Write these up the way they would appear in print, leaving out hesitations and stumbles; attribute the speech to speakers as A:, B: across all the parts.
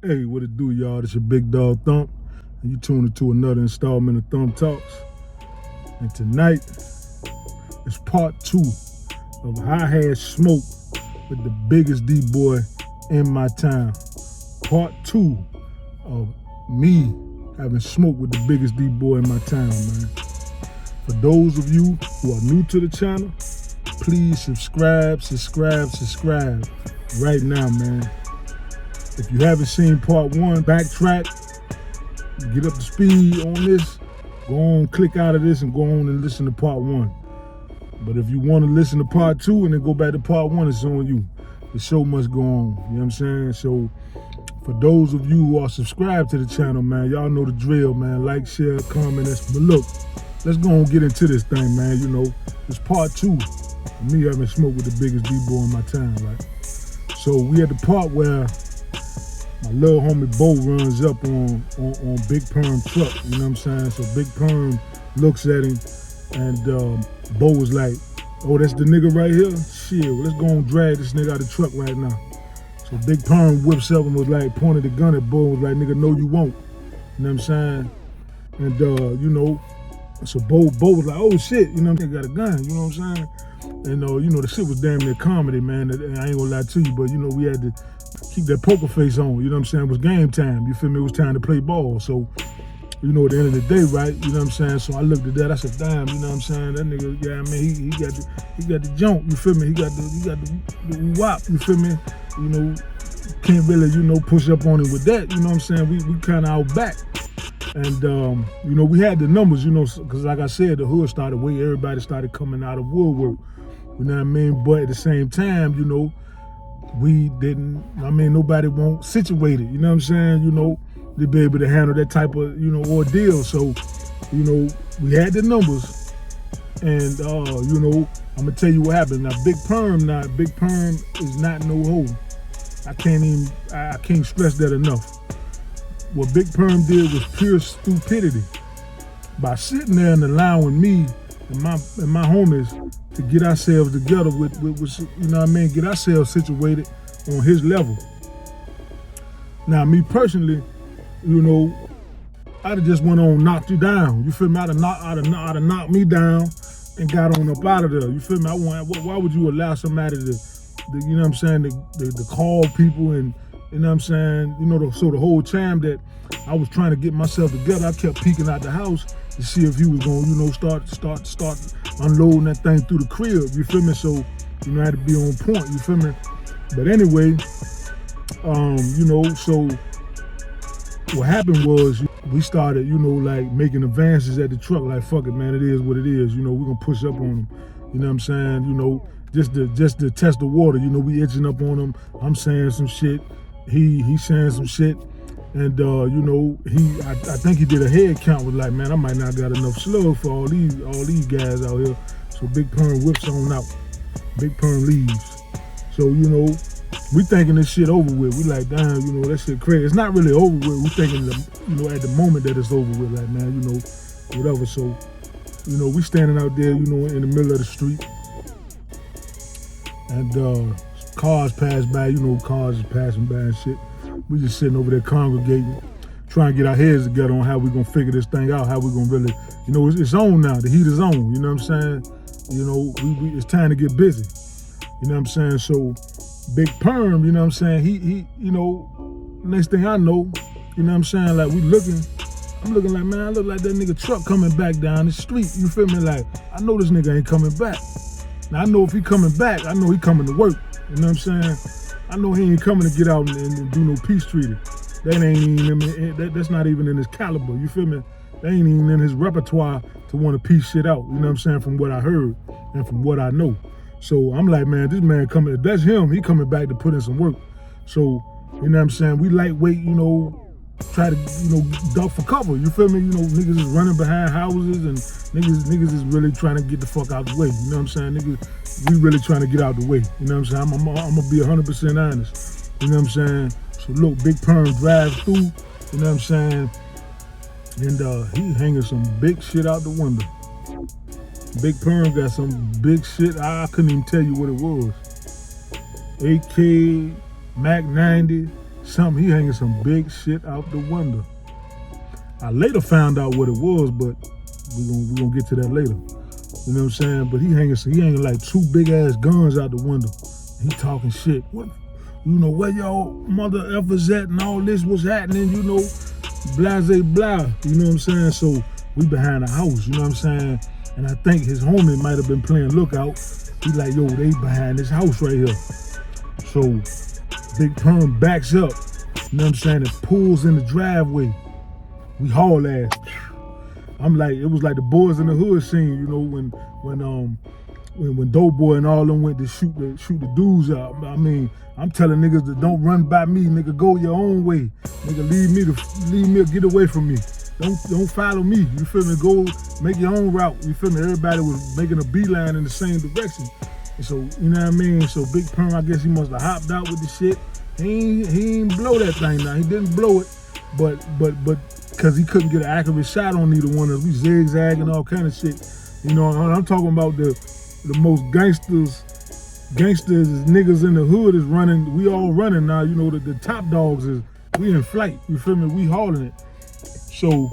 A: Hey, what it do, y'all? This your Big Dog Thump, and you tuned into another installment of Thump Talks. And tonight is part 2 of how I had smoke with the biggest D-boy in my town. Part 2 of me having smoke with the biggest D-boy in my town, man. For those of you who are new to the channel, please subscribe right now, man. If you haven't seen part 1, backtrack, get up to speed on this, go on, click out of this and go on and listen to part 1. But if you want to listen to part 2 and then go back to part 1, it's on you. The show must go on, you know what I'm saying? So for those of you who are subscribed to the channel, man, y'all know the drill, man. Like, share, comment. But look, let's go on and get into this thing, man. You know, it's part 2 of me having smoked with the biggest D-boy in my town, right? So we at the part where my little homie Bo runs up on Big Perm truck, you know what I'm saying? So Big Perm looks at him and Bo was like, oh, that's the nigga right here? Shit, well, let's go and drag this nigga out of the truck right now. So Big Perm whips up and was like, pointed the gun at Bo and was like, nigga, no you won't. You know what I'm saying? And you know, so Bo was like, oh shit, you know, nigga got a gun, you know what I'm saying? And you know, the shit was damn near comedy, man. And I ain't gonna lie to you, but you know, we had to keep that poker face on, you know what I'm saying? It was game time, you feel me? It was time to play ball. So, you know, at the end of the day, right, you know what I'm saying? So I looked at that, I said, damn, you know what I'm saying? That nigga, yeah, I mean, he got the jump, you feel me? He got the wop, you feel me? You know, can't really, you know, push up on him with that, you know what I'm saying? We kind of out back. And, you know, we had the numbers, you know, because like I said, the hood started waiting, everybody started coming out of woodwork, you know what I mean? But at the same time, you know, we didn't, I mean, nobody won't situate it, you know what I'm saying? You know, to be able to handle that type of, you know, ordeal. So, you know, we had the numbers and, you know, I'm gonna tell you what happened. Now, Big Perm is not no hoe. I can't stress that enough. What Big Perm did was pure stupidity. By sitting there and allowing me and my homies to get ourselves together with you know what I mean, get ourselves situated on his level. Now, me personally, you know, I'd have just went on, knocked you down. You feel me? I'd have knocked me down and got on up out of there. You feel me? Why would you allow somebody to you know what I'm saying, to call people and, you know what I'm saying, you know, so the whole time that I was trying to get myself together, I kept peeking out the house to see if he was going to, you know, start unloading that thing through the crib, you feel me? So, you know, I had to be on point, you feel me? But anyway, you know, so what happened was we started, you know, like making advances at the truck, like, fuck it, man, it is what it is, you know, we're gonna push up on him, you know what I'm saying, you know, just to test the water, you know, we itching up on him, I'm saying some shit, he saying some shit, and you know, I think he did a head count, was like, man, I might not got enough slug for all these guys out here. So Big Perm whips on out, Big Perm leaves. So, you know, we thinking this shit over with. We like, damn, you know, that shit crazy. It's not really over with. We thinking, you know, at the moment that it's over with, like, man, you know, whatever. So, you know, we standing out there, you know, in the middle of the street, and cars pass by, you know, cars is passing by and shit. We just sitting over there congregating, trying to get our heads together on how we gonna figure this thing out, how we gonna really, you know, it's on now, the heat is on, you know what I'm saying? You know, it's time to get busy, you know what I'm saying? So Big Perm, you know what I'm saying, he you know, next thing I know, you know what I'm saying, like I'm looking like, man, I look like that nigga truck coming back down the street, you feel me? Like, I know this nigga ain't coming back. Now I know if he coming back, I know he coming to work, you know what I'm saying? I know he ain't coming to get out and do no peace treaty. That ain't even, that's not even in his caliber, you feel me? That ain't even in his repertoire to want to piece shit out, you know what I'm saying, from what I heard and from what I know. So I'm like, man, this man coming, if that's him, he coming back to put in some work. So, you know what I'm saying, we lightweight, you know, try to, you know, duck for cover, you feel me? You know, niggas is running behind houses and niggas is really trying to get the fuck out the way, you know what I'm saying? Niggas, we really trying to get out the way, you know what I'm saying? I'm gonna be 100% honest, you know what I'm saying? So look, Big Perm drives through, you know what I'm saying? And he hanging some big shit out the window. Big Perm got some big shit, I couldn't even tell you what it was. AK, Mac 90, He hanging some big shit out the window. I later found out what it was, but we gonna get to that later. You know what I'm saying? But he hanging like 2 big ass guns out the window. He talking shit. What, you know, where y'all mother effers at and all this was happening, you know, blase blah. You know what I'm saying? So we behind the house, you know what I'm saying? And I think his homie might have been playing lookout. He like, yo, they behind this house right here. So Big Perm backs up, you know what I'm saying, and pulls in the driveway. We haul ass. I'm like, it was like the Boys in the Hood scene, you know, when Doughboy and all them went to shoot the dudes up. I mean, I'm telling niggas that don't run by me, nigga, go your own way. Nigga, leave me or get away from me. Don't follow me, you feel me? Go make your own route, you feel me? Everybody was making a beeline in the same direction. And so, you know what I mean? So Big Perm, I guess he must have hopped out with the shit. He ain't blow that thing now. He didn't blow it, but because he couldn't get an accurate shot on either one of us. We zigzagging all kind of shit. You know, I'm talking about the most gangsters is niggas in the hood is running. We all running now. You know, the top dogs is, we in flight. You feel me? We hauling it. So,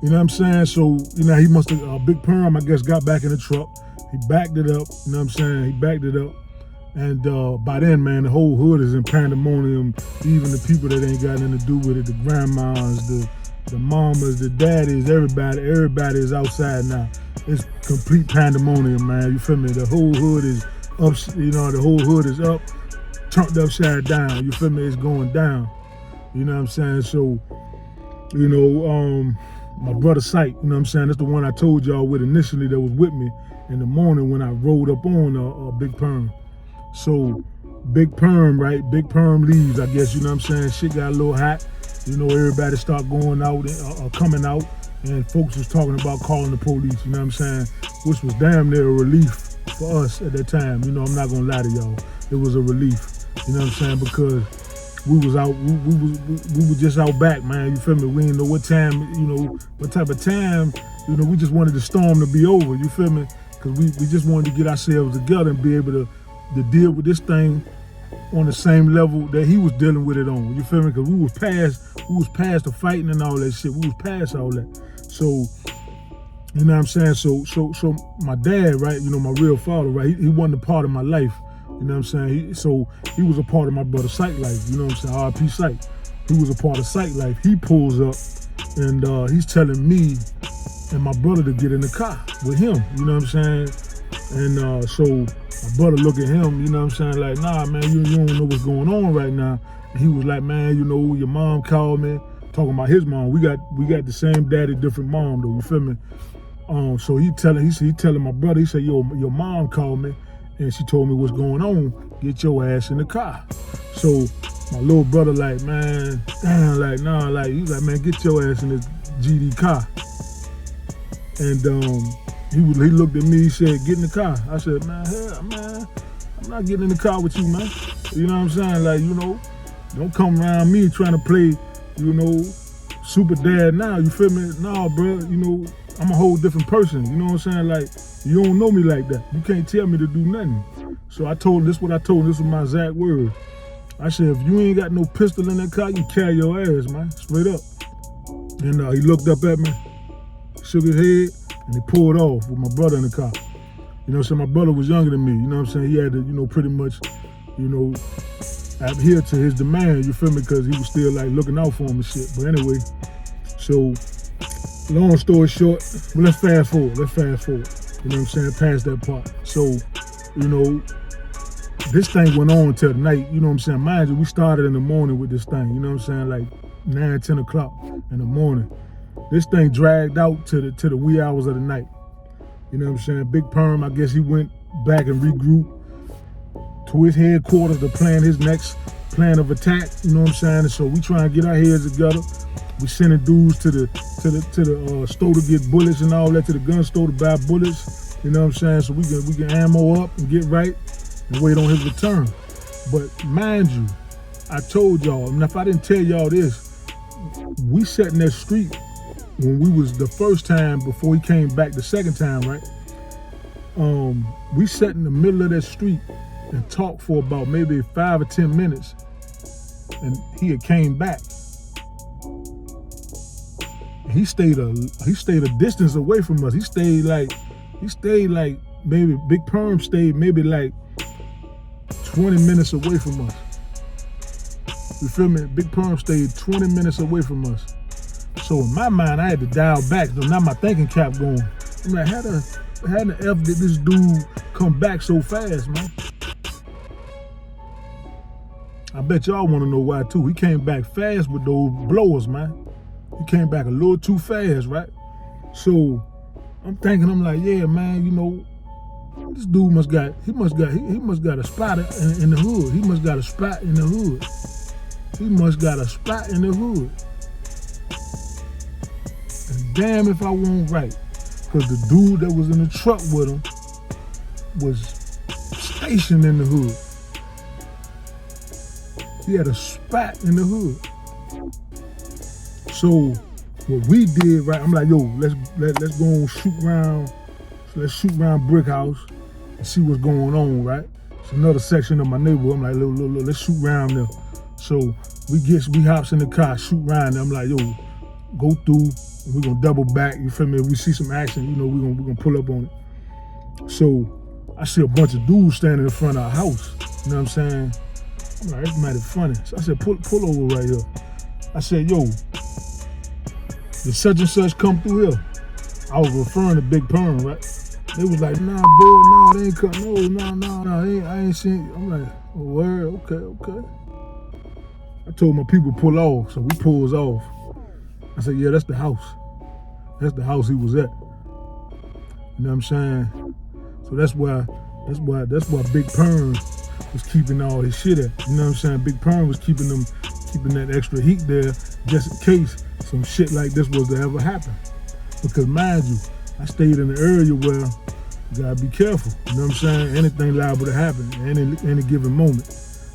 A: you know what I'm saying? So, you know, he must have, Big Perm, I guess, got back in the truck. He backed it up. You know what I'm saying? He backed it up. And by then, man, the whole hood is in pandemonium. Even the people that ain't got nothing to do with it, the grandmas, the mamas, the daddies, everybody is outside now. It's complete pandemonium, man. You feel me? The whole hood is up, you know, the whole hood is up, turned upside down. You feel me? It's going down. You know what I'm saying? So, you know, my brother Sight, you know what I'm saying? That's the one I told y'all with initially that was with me in the morning when I rode up on Big Perm. So Big Perm, right? Big Perm leaves, I guess, you know what I'm saying? Shit got a little hot. You know, everybody start going out, coming out, and folks was talking about calling the police, you know what I'm saying? Which was damn near a relief for us at that time. You know, I'm not gonna lie to y'all. It was a relief, you know what I'm saying? Because we was out, we were just out back, man, you feel me? We didn't know what time, you know, what type of time, you know, we just wanted the storm to be over, you feel me? Because we just wanted to get ourselves together and be able to deal with this thing on the same level that he was dealing with it on. You feel me? Because we was past the fighting and all that shit. We was past all that. So, you know what I'm saying? So my dad, right? You know, my real father, right? He wasn't a part of my life. You know what I'm saying? He was a part of my brother Sight life. You know what I'm saying? R.I.P. Sight. He was a part of Sight life. He pulls up and he's telling me and my brother to get in the car with him. You know what I'm saying? And so my brother look at him, you know what I'm saying, like, nah, man, you don't know what's going on right now. And he was like, man, you know, your mom called me, talking about his mom. We got the same daddy, different mom, though, you feel me? So he telling my brother, he said, yo, your mom called me, and she told me what's going on. Get your ass in the car. So my little brother like, man, damn, like, nah, like, he's like, man, get your ass in this GD car. And he looked at me, he said, get in the car. I said, man, hell, man, I'm not getting in the car with you, man. You know what I'm saying? Like, you know, don't come around me trying to play, you know, super dad now, you feel me? Nah, bro, you know, I'm a whole different person. You know what I'm saying? Like, you don't know me like that. You can't tell me to do nothing. So I told him, this was my exact word. I said, if you ain't got no pistol in that car, you can carry your ass, man, straight up. And he looked up at me, shook his head, and he pulled off with my brother in the car. You know, so my brother was younger than me. You know what I'm saying? He had to, you know, pretty much, you know, adhere to his demand, you feel me? Because he was still, like, looking out for him and shit. But anyway, so, long story short, well, let's fast forward. You know what I'm saying? Past that part. So, you know, this thing went on till the night, you know what I'm saying? Mind you, we started in the morning with this thing, you know what I'm saying? Like 9, 10 o'clock in the morning. This thing dragged out to the wee hours of the night. You know what I'm saying? Big Perm, I guess he went back and regrouped to his headquarters to plan his next plan of attack. You know what I'm saying? And so we try and get our heads together. We sending dudes to the store to get bullets and all that, to the gun store to buy bullets. You know what I'm saying? So we can ammo up and get right and wait on his return. But mind you, I told y'all, and if I didn't tell y'all this, we sat in that street when we was the first time before he came back the second time, right? We sat in the middle of that street and talked for about maybe 5 or 10 minutes and he had came back. He stayed a distance away from us. He stayed like maybe Big Perm stayed maybe like 20 minutes away from us. You feel me? Big Perm stayed 20 minutes away from us. So in my mind, I had to dial back. So now my thinking cap going. I'm like, how the F did this dude come back so fast, man? I bet y'all want to know why too. He came back fast with those blowers, man. He came back a little too fast, right? So I'm thinking, I'm like, yeah, man, you know, this dude must got a spot in the hood. He must got a spot in the hood. He must got a spot in the hood. And damn if I wasn't right. Because the dude that was in the truck with him was stationed in the hood. He had a spot in the hood. So what we did, right? I'm like, yo, let's go and shoot around. So let's shoot around Brick House and see what's going on, right? It's another section of my neighborhood. I'm like, look, let's shoot around there. So we hops in the car, shoot around there. I'm like, yo, go through. And we're gonna double back. You feel me? If we see some action, you know, we're gonna pull up on it. So I see a bunch of dudes standing in front of our house. You know what I'm saying? I'm like, that's mighty funny. So I said, pull over right here. I said, yo, did such and such come through here? I was referring to Big Perm, right? They was like, nah, boy, nah, they ain't come. No, I ain't seen. I'm like, oh, word, okay. I told my people pull off, so we pulls off. I said, yeah, that's the house. That's the house he was at. You know what I'm saying? So that's why Big Perm was keeping all his shit at. You know what I'm saying? Big Perm was keeping that extra heat there just in case some shit like this was to ever happen. Because mind you, I stayed in an area where you gotta be careful. You know what I'm saying? Anything liable to happen at any given moment.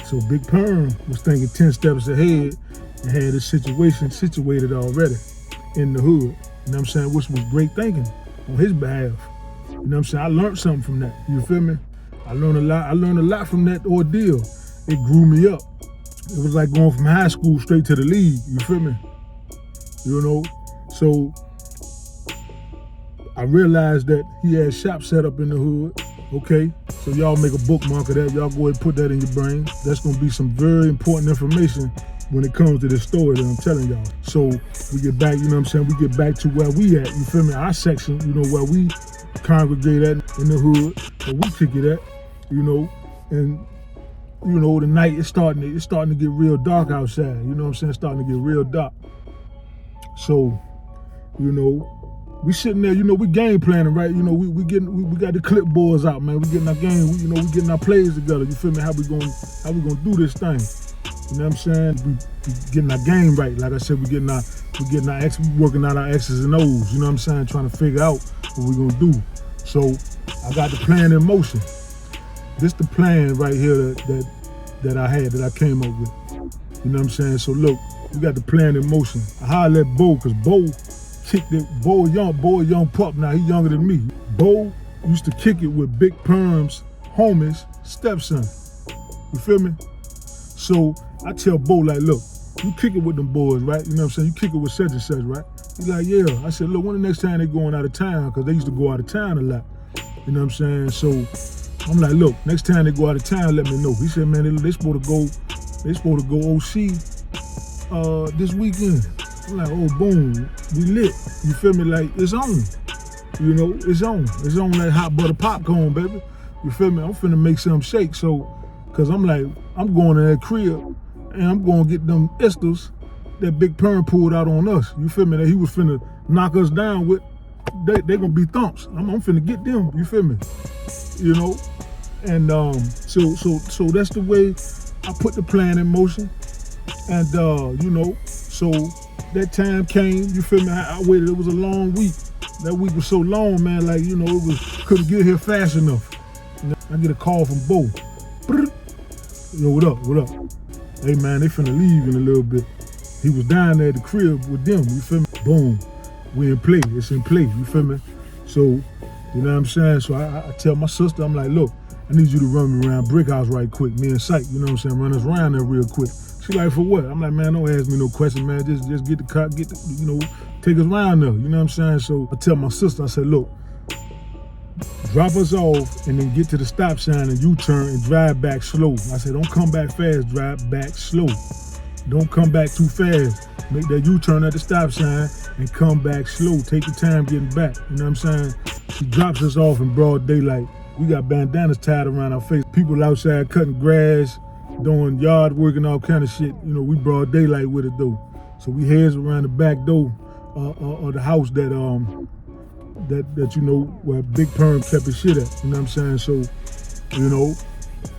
A: So Big Perm was thinking 10 steps ahead and had this situation situated already in the hood. You know what I'm saying? Which was great thinking on his behalf. You know what I'm saying? I learned something from that. You feel me? I learned a lot from that ordeal. It grew me up. It was like going from high school straight to the league. You feel me? You know? So I realized that he had shop set up in the hood. Okay, so y'all make a bookmark of that. Y'all go ahead and put that in your brain. That's gonna be some very important information when it comes to this story that I'm telling y'all. So we get back, you know what I'm saying? We get back to where we at, you feel me? Our section, you know, where we congregate at in the hood, where we kick it at, you know, and you know, the night it's starting to get real dark outside, you know what I'm saying? It's starting to get real dark. So, you know, we sitting there, you know, we game planning, right? You know, we got the clipboards out, man. We getting our game, we getting our plays together. You feel me? How we gonna do this thing? You know what I'm saying? We getting our game right. Like I said, we working out our X's and O's. You know what I'm saying? Trying to figure out what we gonna do. So I got the plan in motion. This the plan right here that I came up with. You know what I'm saying? So look, we got the plan in motion. I hollered at Bo, cause Bo kicked it. Bo a young pup now. He younger than me. Bo used to kick it with Big Perm's homie's stepson. You feel me? So I tell Bo, like, look, you kick it with them boys, right? You know what I'm saying? You kick it with such and such, right? He's like, yeah. I said, look, when the next time they going out of town? Because they used to go out of town a lot. You know what I'm saying? So I'm like, look, next time they go out of town, let me know. He said, man, they supposed to go OC this weekend. I'm like, oh, boom, we lit. You feel me? Like, it's on. You know, it's on. It's on like hot butter popcorn, baby. You feel me? I'm finna make something shake. So, cause I'm like, I'm going to that crib and I'm going to get them esters that Big Perm pulled out on us. You feel me? That he was finna knock us down with. They gonna be thumps. I'm finna get them. You feel me? You know? And so that's the way I put the plan in motion. And you know, so that time came, you feel me? I waited, it was a long week. That week was so long, man, like, you know, couldn't get here fast enough. I get a call from Bo. Yo, what up? Hey man, they finna leave in a little bit. He was down there at the crib with them, you feel me? Boom, we in play, it's in play, you feel me? So, you know what I'm saying? So I tell my sister, I'm like, look, I need you to run me around Brick House right quick, me and Sight, you know what I'm saying, run us around there real quick. She like, for what? I'm like, man, don't ask me no question, man, just get the car, take us around there, you know what I'm saying? So I tell my sister, I said, look, drop us off and then get to the stop sign and U-turn and drive back slow. I said, don't come back fast, drive back slow. Don't come back too fast. Make that U-turn at the stop sign and come back slow. Take your time getting back, you know what I'm saying? She drops us off in broad daylight. We got bandanas tied around our face. People outside cutting grass, doing yard work and all kind of shit. You know, we broad daylight with it though. So we heads around the back door of the house that you know, where Big Perm kept his shit at. You know what I'm saying? So, you know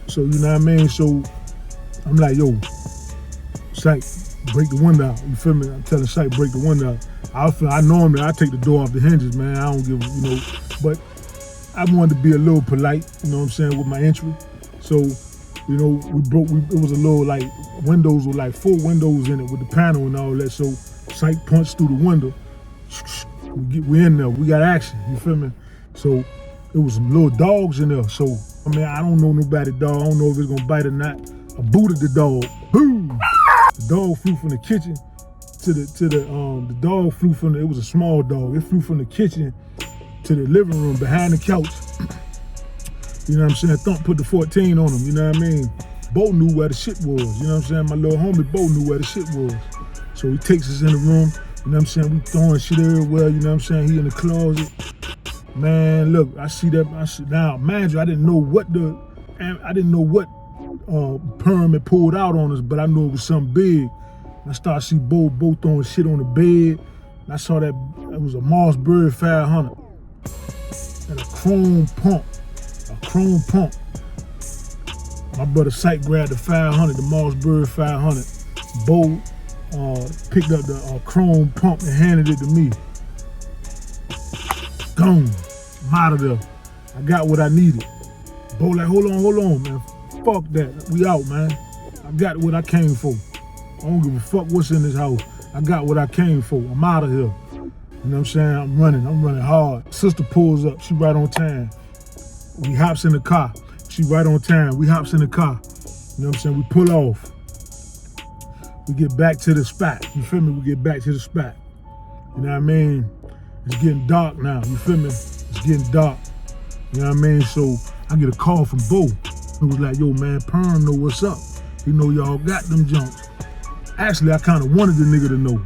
A: what I mean? So I'm like, yo, Sight, break the window out. You feel me? I'm telling Sight, break the window out. I normally take the door off the hinges, man. I don't give, you know, but I wanted to be a little polite, you know what I'm saying, with my entry. So, you know, it was a little like, windows with like 4 windows in it with the panel and all that. So Sight punched through the window. We in there, we got action, you feel me? So it was some little dogs in there. So, I mean, I don't know nobody dog. I don't know if it's gonna bite or not. I booted the dog, boom! The dog flew from the kitchen the dog flew from it was a small dog. It flew from the kitchen to the living room behind the couch. You know what I'm saying? Thump put the 14 on him, you know what I mean? Bo knew where the shit was, you know what I'm saying? My little homie Bo knew where the shit was. So he takes us in the room, you know what I'm saying? We throwing shit everywhere, you know what I'm saying? He in the closet. Man, look, I see now, mind you, I didn't know what Perm had pulled out on us, but I knew it was something big. I started to see Bo throwing shit on the bed. And I saw that it was a Mossberg 500 and a chrome pump. My brother Sight grabbed the 500, the Mossberg 500. Bo picked up the chrome pump and handed it to me. Gone. I'm out of there. I got what I needed. Bo like, hold on, man. Fuck that. We out, man. I got what I came for. I don't give a fuck what's in this house. I got what I came for. I'm out of here. You know what I'm saying? I'm running hard. Sister pulls up, she right on time. We hops in the car. She right on time. We hops in the car. You know what I'm saying? We pull off. We get back to the spot. You feel me? We get back to the spot. You know what I mean? It's getting dark now. You feel me? It's getting dark. You know what I mean? So I get a call from Bo. It was like, yo, man, Perm know what's up. He know y'all got them jumps. Actually, I kind of wanted the nigga to know.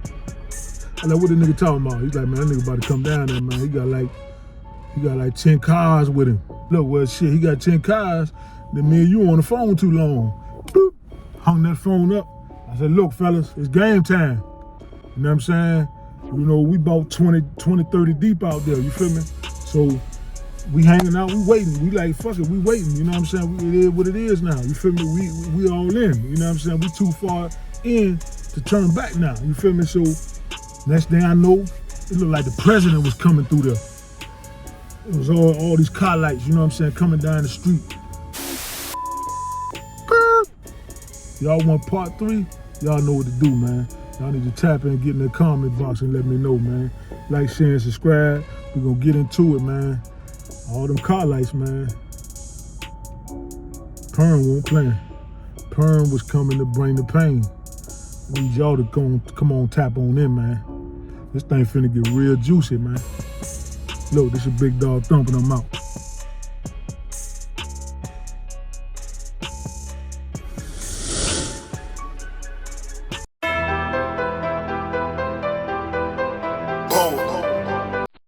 A: I like, what the nigga talking about? He's like, man, that nigga about to come down there, man. He got like 10 cars with him. Look, well, shit, he got 10 cars. Then me and you on the phone too long. Boop. Hung that phone up. I said, look, fellas, it's game time. You know what I'm saying? You know, we about 20, 30 deep out there, you feel me? So we hanging out, we waiting. We like, fuck it, we waiting, you know what I'm saying? It is what it is now, you feel me? We all in, you know what I'm saying? We too far in to turn back now, you feel me? So next thing I know, it looked like the president was coming through there. It was all these car lights, you know what I'm saying, coming down the street. Y'all want part 3? Y'all know what to do, man. Y'all need to tap in, get in the comment box and let me know, man. Like, share, and subscribe. We're gonna get into it, man. All them car lights, man. Perm won't play. Perm was coming to bring the pain. I need y'all to come on, tap on in, man. This thing finna get real juicy, man. Look, this is Big Dog Thumping them out.